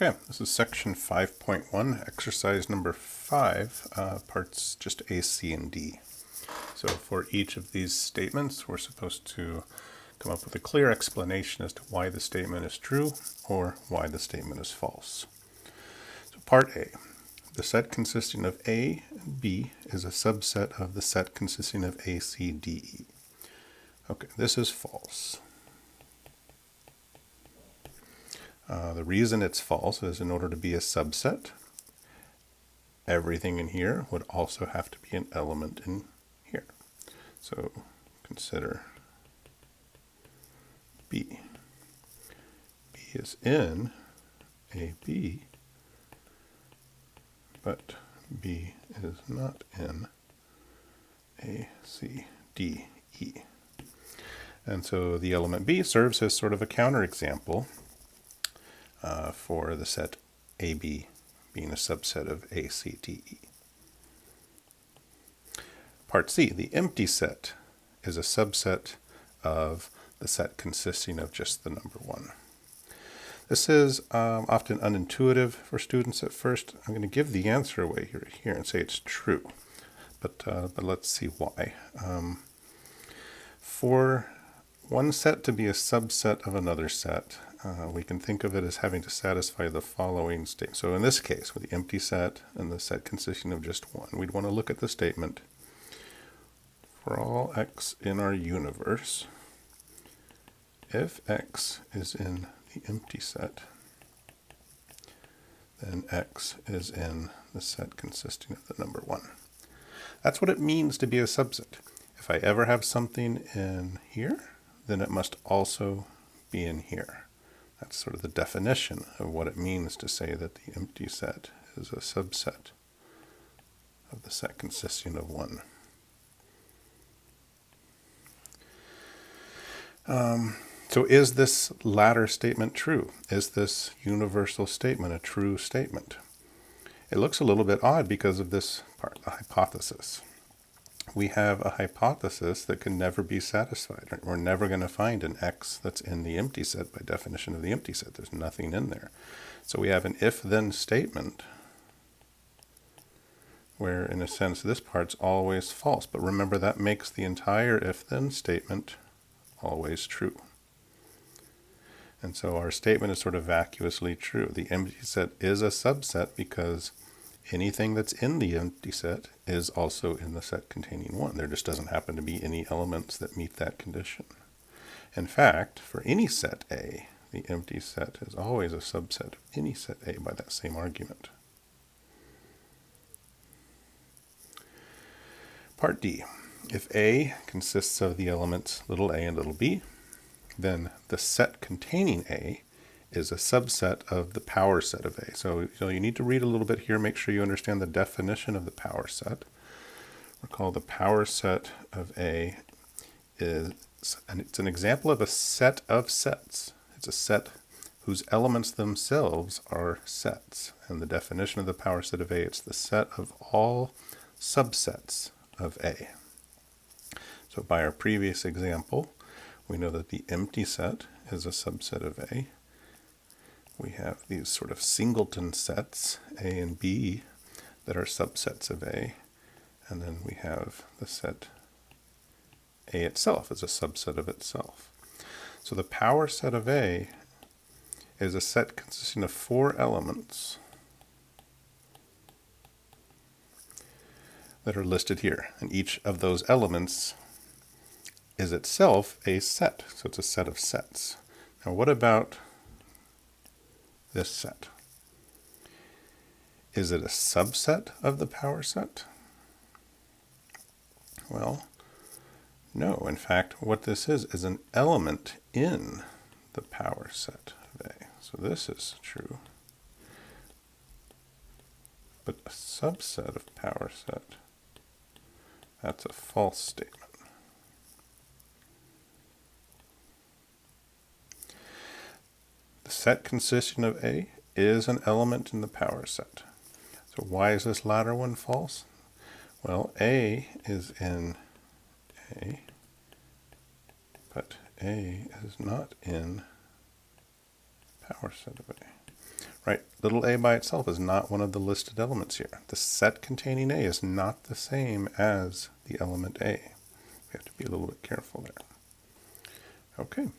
Okay, this is section 5.1, exercise number 5, parts just A, C, and D. So for each of these statements, we're supposed to come up with a clear explanation as to why the statement is true or why the statement is false. So part A, the set consisting of A and B is a subset of the set consisting of A, C, D, E. Okay, this is false. The reason it's false is in order to be a subset, everything in here would also have to be an element in here. So consider B. B is in AB, but B is not in A, C, D, E. And so the element B serves as sort of a counterexample for the set AB being a subset of A, C, D, E. Part C, the empty set is a subset of the set consisting of just the number 1. This is often unintuitive for students at first. I'm going to give the answer away here and say it's true, but let's see why. For one set to be a subset of another set, we can think of it as having to satisfy the following state. So in this case, with the empty set and the set consisting of just 1, we'd want to look at the statement, for all x in our universe, if x is in the empty set, then x is in the set consisting of the number 1. That's what it means to be a subset. If I ever have something in here, then it must also be in here. That's sort of the definition of what it means to say that the empty set is a subset of the set consisting of 1. So is this latter statement true? Is this universal statement a true statement? It looks a little bit odd because of this part, the hypothesis. We have a hypothesis that can never be satisfied. We're never going to find an x that's in the empty set by definition of the empty set. There's nothing in there. So we have an if-then statement where, in a sense, this part's always false. But remember, that makes the entire if-then statement always true. And so our statement is sort of vacuously true. The empty set is a subset because anything that's in the empty set is also in the set containing 1. There just doesn't happen to be any elements that meet that condition. In fact, for any set A, the empty set is always a subset of any set A by that same argument. Part D. If A consists of the elements little a and little b, then the set containing A is a subset of the power set of A. So you need to read a little bit here, make sure you understand the definition of the power set. Recall the power set of A is, and it's an example of a set of sets. It's a set whose elements themselves are sets. And the definition of the power set of A, it's the set of all subsets of A. So by our previous example, we know that the empty set is a subset of A. We have these sort of singleton sets, A and B, that are subsets of A. And then we have the set A itself as a subset of itself. So the power set of A is a set consisting of 4 elements that are listed here. And each of those elements is itself a set. So it's a set of sets. Now what about this set? Is it a subset of the power set? Well, no. In fact, what this is an element in the power set of A. So this is true. But a subset of power set, that's a false statement. The set consisting of A is an element in the power set. So why is this latter one false? Well, A is in A, but A is not in power set of A. right? Little a by itself is not one of the listed elements here. The set containing a is not the same as the element a. We have to be a little bit careful there. Okay.